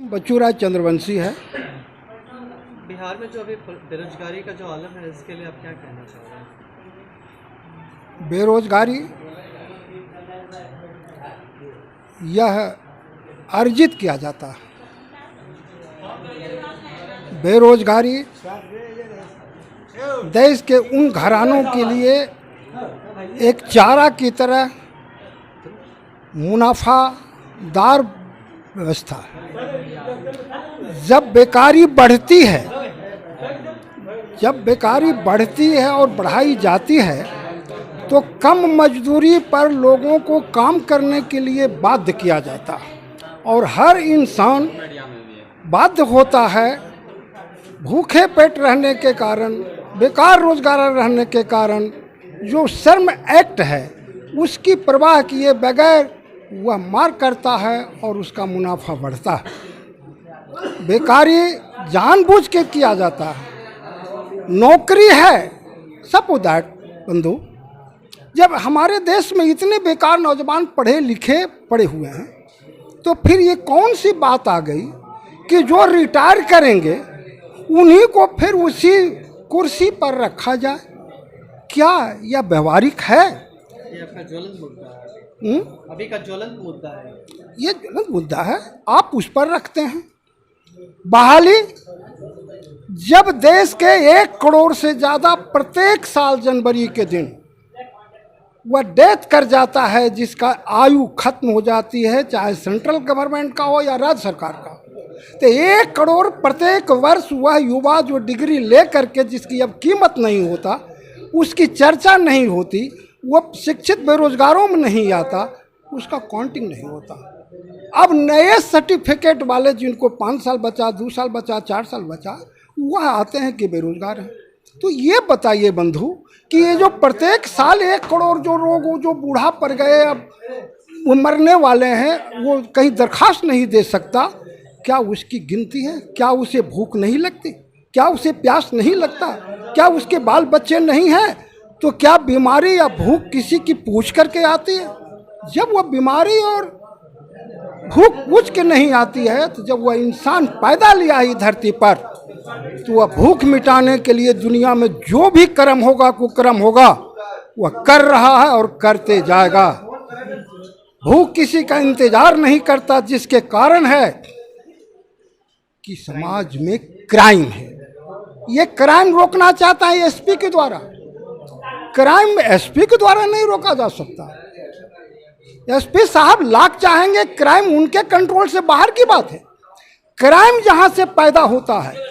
बच्चूराज चंद्रवंशी है। बिहार में जो अभी बेरोजगारी का जो आलम है, इसके लिए आप क्या कहना चाह रहे हैं? बेरोजगारी यह अर्जित किया जाता है। बेरोजगारी देश के उन घरानों के लिए एक चारा की तरह मुनाफादार व्यवस्था है। जब बेकारी बढ़ती है और बढ़ाई जाती है तो कम मजदूरी पर लोगों को काम करने के लिए बाध्य किया जाता है और हर इंसान बाध्य होता है भूखे पेट रहने के कारण, बेकार रोजगार रहने के कारण। जो श्रम एक्ट है उसकी परवाह किए बगैर वह मार करता है और उसका मुनाफा बढ़ता है। बेकारी जानबूझ के किया जाता है। नौकरी है सपोज दैट बंधु, जब हमारे देश में इतने बेकार नौजवान पढ़े हुए हैं तो फिर ये कौन सी बात आ गई कि जो रिटायर करेंगे उन्हीं को फिर उसी कुर्सी पर रखा जाए? क्या यह व्यवहारिक है? ये आपका ज्वलंत मुद्दा है। अभी का ज्वलंत मुद्दा है। ये ज्वलंत मुद्दा है, आप उस पर रखते हैं। बहाली, जब देश के 1 करोड़ से ज़्यादा प्रत्येक साल जनवरी के दिन वह डेथ कर जाता है, जिसका आयु खत्म हो जाती है, चाहे सेंट्रल गवर्नमेंट का हो या राज्य सरकार का, तो 1 करोड़ प्रत्येक वर्ष वह युवा जो डिग्री ले करके जिसकी अब कीमत नहीं होता, उसकी चर्चा नहीं होती, वो शिक्षित बेरोजगारों में नहीं आता, उसका काउंटिंग नहीं होता। अब नए सर्टिफिकेट वाले जिनको 5 साल बचा, 2 साल बचा, 4 साल बचा, वह आते हैं कि बेरोजगार हैं। तो ये बताइए बंधु कि ये जो प्रत्येक साल 1 करोड़ जो लोग जो बूढ़ा पड़ गए, अब वो मरने वाले हैं, वो कहीं दरखास्त नहीं दे सकता, क्या उसकी गिनती है? क्या उसे भूख नहीं लगती? क्या उसे प्यास नहीं लगता? क्या उसके बाल बच्चे नहीं हैं? तो क्या बीमारी या भूख किसी की पूछ करके आती है? जब वह बीमारी और भूख पूछ के नहीं आती है, तो जब वह इंसान पैदा लिया ही धरती पर, तो वह भूख मिटाने के लिए दुनिया में जो भी कर्म होगा, कुकर्म होगा, वह कर रहा है और करते जाएगा। भूख किसी का इंतजार नहीं करता, जिसके कारण है कि समाज में क्राइम है। ये क्राइम रोकना चाहता है एसपी के द्वारा। क्राइम एसपी के द्वारा नहीं रोका जा सकता। एसपी साहब लाख चाहेंगे, क्राइम उनके कंट्रोल से बाहर की बात है। क्राइम जहां से पैदा होता है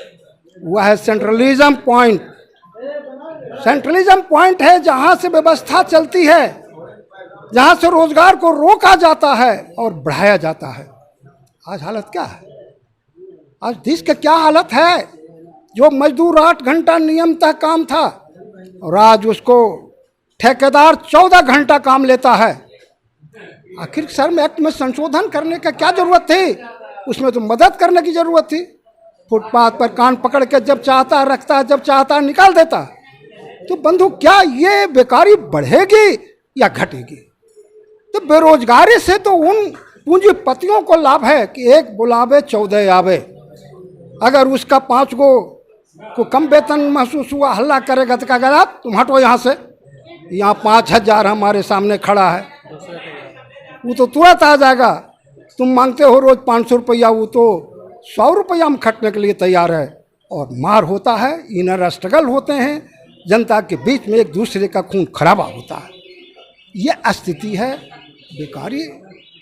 वह है सेंट्रलिज्म पॉइंट। सेंट्रलिज्म पॉइंट है जहां से व्यवस्था चलती है, जहां से रोजगार को रोका जाता है और बढ़ाया जाता है। आज हालत क्या है? आज देश का क्या हालत है? जो मजदूर 8 घंटा नियमतः काम था और आज उसको ठेकेदार 14 घंटा काम लेता है। आखिर श्रम एक्ट में संशोधन करने का क्या जरूरत थी? उसमें तो मदद करने की जरूरत थी। फुटपाथ पर कान पकड़ के जब चाहता रखता, जब चाहता निकाल देता। तो बंधु, क्या ये बेकारी बढ़ेगी या घटेगी? तो बेरोजगारी से तो उन पूंजीपतियों को लाभ है कि 1 बुलावे 14 आवे। अगर उसका 5 को कम वेतन महसूस हुआ, हल्ला करेगा तो क्या कहेगा, तुम हटो यहाँ से, यहाँ 5000 हमारे सामने खड़ा है। वो तो तुरंत आ जाएगा। तुम मांगते हो रोज 500 रुपया, वो तो 100 रुपया में खटने के लिए तैयार है। और मार होता है, इनर स्ट्रगल होते हैं, जनता के बीच में एक दूसरे का खून खराबा होता है। ये स्थिति है। बेकारी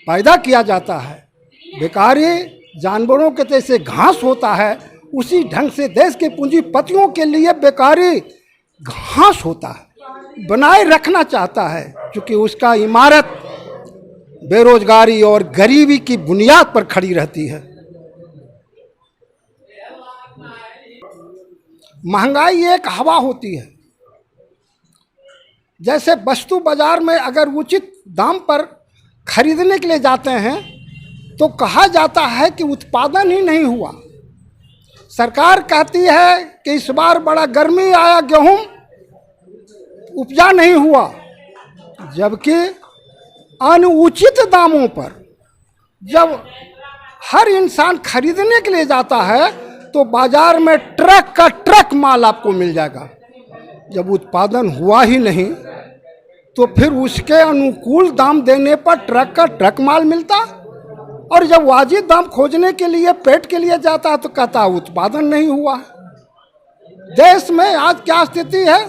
पैदा किया जाता है। बेकारी जानवरों के जैसे घास होता है, उसी ढंग से देश के पूंजीपतियों के लिए बेकारी घास होता है, बनाए रखना चाहता है, क्योंकि उसका इमारत बेरोजगारी और गरीबी की बुनियाद पर खड़ी रहती है। महंगाई एक हवा होती है। जैसे वस्तु बाजार में अगर उचित दाम पर खरीदने के लिए जाते हैं तो कहा जाता है कि उत्पादन ही नहीं हुआ। सरकार कहती है कि इस बार बड़ा गर्मी आया, गेहूं उपजा नहीं हुआ, जबकि अनुचित दामों पर जब हर इंसान खरीदने के लिए जाता है तो बाजार में ट्रक का ट्रक माल आपको मिल जाएगा। जब उत्पादन हुआ ही नहीं तो फिर उसके अनुकूल दाम देने पर ट्रक का ट्रक माल मिलता, और जब वाजिब दाम खोजने के लिए पेट के लिए जाता है तो कहता उत्पादन नहीं हुआ। देश में आज क्या स्थिति है?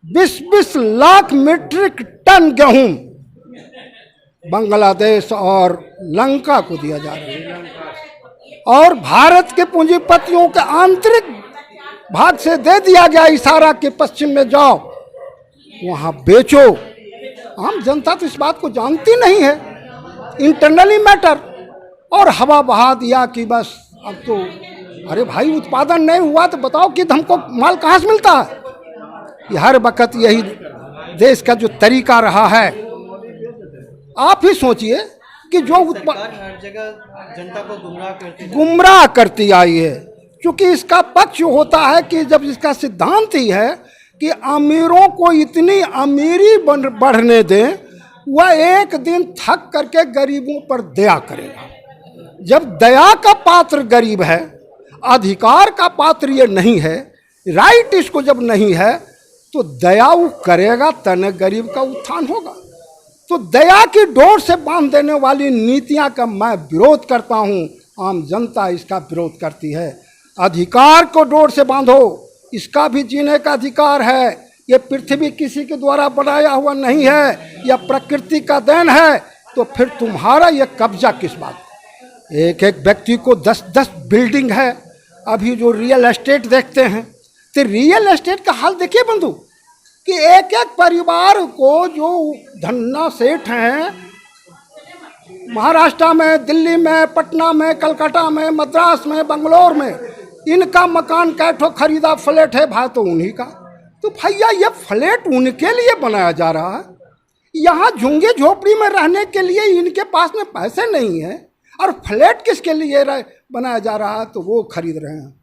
20-20 लाख मीट्रिक टन गेहूं बांग्लादेश और लंका को दिया जा रहा है, और भारत के पूंजीपतियों के आंतरिक भाग से दे दिया गया इशारा कि पश्चिम में जाओ वहां बेचो। आम जनता तो इस बात को जानती नहीं है, इंटरनली मैटर, और हवा बहा दिया कि बस अब तो अरे भाई उत्पादन नहीं हुआ तो बताओ कि हमको माल कहाँ से मिलता है। ये हर वक्त यही देश का जो तरीका रहा है। आप ही सोचिए कि जो सरकार हर जगह जनता को गुमराह करती आई है, क्योंकि इसका पक्ष होता है कि जब इसका सिद्धांत ही है कि अमीरों को इतनी अमीरी बढ़ने दें, वह एक दिन थक करके गरीबों पर दया करेगा। जब दया का पात्र गरीब है, अधिकार का पात्र ये नहीं है, राइट इसको जब नहीं है, तो दया वो करेगा तने गरीब का उत्थान होगा। तो दया की डोर से बांध देने वाली नीतियां का मैं विरोध करता हूं, आम जनता इसका विरोध करती है। अधिकार को डोर से बांधो, इसका भी जीने का अधिकार है। ये पृथ्वी किसी के द्वारा बनाया हुआ नहीं है, यह प्रकृति का देन है, तो फिर तुम्हारा यह कब्जा किस बात? एक एक व्यक्ति को 10-10 बिल्डिंग है। अभी जो रियल एस्टेट देखते हैं, तो रियल एस्टेट का हाल देखिए बंधु, कि एक एक परिवार को जो धन्ना सेठ हैं महाराष्ट्र में, दिल्ली में, पटना में, कलकत्ता में, मद्रास में, बंगलोर में, इनका मकान कैठो खरीदा फ्लैट है भाई तो उन्हीं का। तो भैया ये फ्लैट उनके लिए बनाया जा रहा है, यहाँ झुंगे झोपड़ी में रहने के लिए इनके पास में पैसे नहीं है, और फ्लैट किसके लिए बनाया जा रहा है? तो वो खरीद रहे हैं,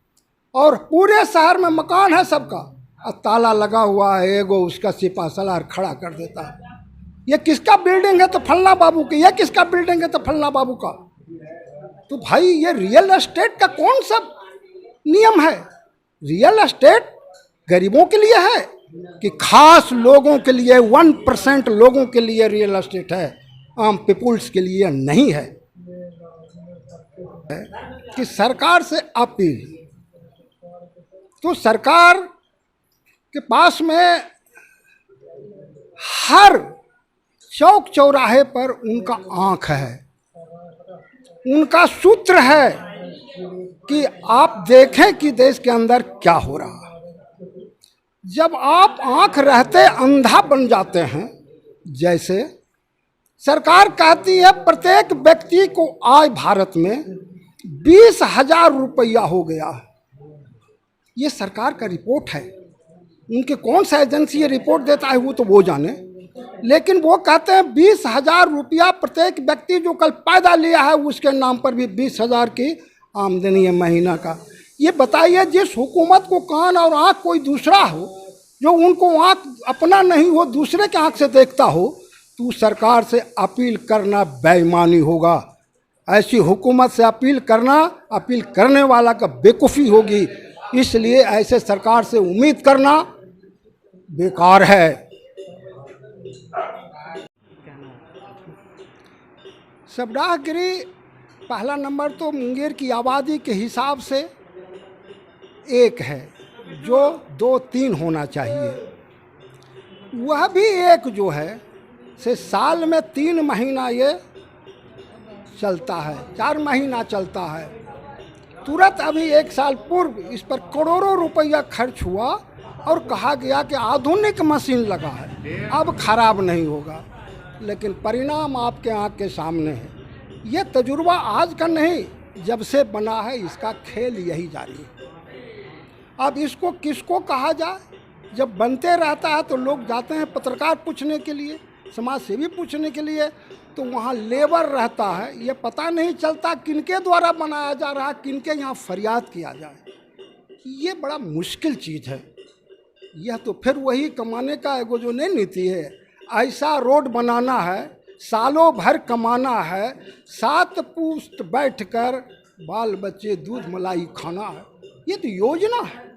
और पूरे शहर में मकान है सबका, और ताला लगा हुआ है, एगो उसका सिपा सलार खड़ा कर देता है। ये किसका बिल्डिंग है? तो फलना बाबू की। ये किसका बिल्डिंग है? तो फलना बाबू का। तो भाई ये रियल एस्टेट का कौन सा नियम है? रियल एस्टेट गरीबों के लिए है कि खास लोगों के लिए, 1% लोगों के लिए रियल एस्टेट है, आम पीपुल्स के लिए नहीं है। कि सरकार से अपील, तो सरकार के पास में हर चौक चौराहे पर उनका आंख है, उनका सूत्र है कि आप देखें कि देश के अंदर क्या हो रहा है। जब आप आंख रहते अंधा बन जाते हैं, जैसे सरकार कहती है प्रत्येक व्यक्ति को आय भारत में 20,000 रुपया हो गया है, ये सरकार का रिपोर्ट है। उनके कौन सा एजेंसी ये रिपोर्ट देता है वो तो वो जाने, लेकिन वो कहते हैं 20,000 रुपया प्रत्येक व्यक्ति जो कल पैदा लिया है उसके नाम पर भी 20,000 की आमदनी है महीना का। ये बताइए, जिस हुकूमत को कान और आँख कोई दूसरा हो, जो उनको आँख अपना नहीं हो दूसरे के आँख से देखता हो, तो सरकार से अपील करना बेईमानी होगा। ऐसी हुकूमत से अपील करना, अपील करने वाला का बेवकूफ़ी होगी। इसलिए ऐसे सरकार से उम्मीद करना बेकार है। सबडाहगिरी पहला नंबर तो मुंगेर की आबादी के हिसाब से एक है, जो 2-3 होना चाहिए। वह भी एक जो है से साल में 3 महीना ये चलता है, 4 महीना चलता है। तुरंत अभी 1 साल पूर्व इस पर करोड़ों रुपया खर्च हुआ और कहा गया कि आधुनिक मशीन लगा है, अब खराब नहीं होगा, लेकिन परिणाम आपके आँख के सामने है। ये तजुर्बा आज का नहीं, जब से बना है इसका खेल यही जारी है। अब इसको किसको कहा जाए? जब बनते रहता है तो लोग जाते हैं पत्रकार पूछने के लिए, समाज सेवी पूछने के लिए, तो वहाँ लेबर रहता है, ये पता नहीं चलता किनके द्वारा बनाया जा रहा है, किनके यहाँ फरियाद किया जाए। ये बड़ा मुश्किल चीज़ है। यह तो फिर वही कमाने का एगो जो नहीं नीति है, ऐसा रोड बनाना है, सालों भर कमाना है, 7 पुश्त बैठकर बाल बच्चे दूध मलाई खाना है। ये तो योजना है।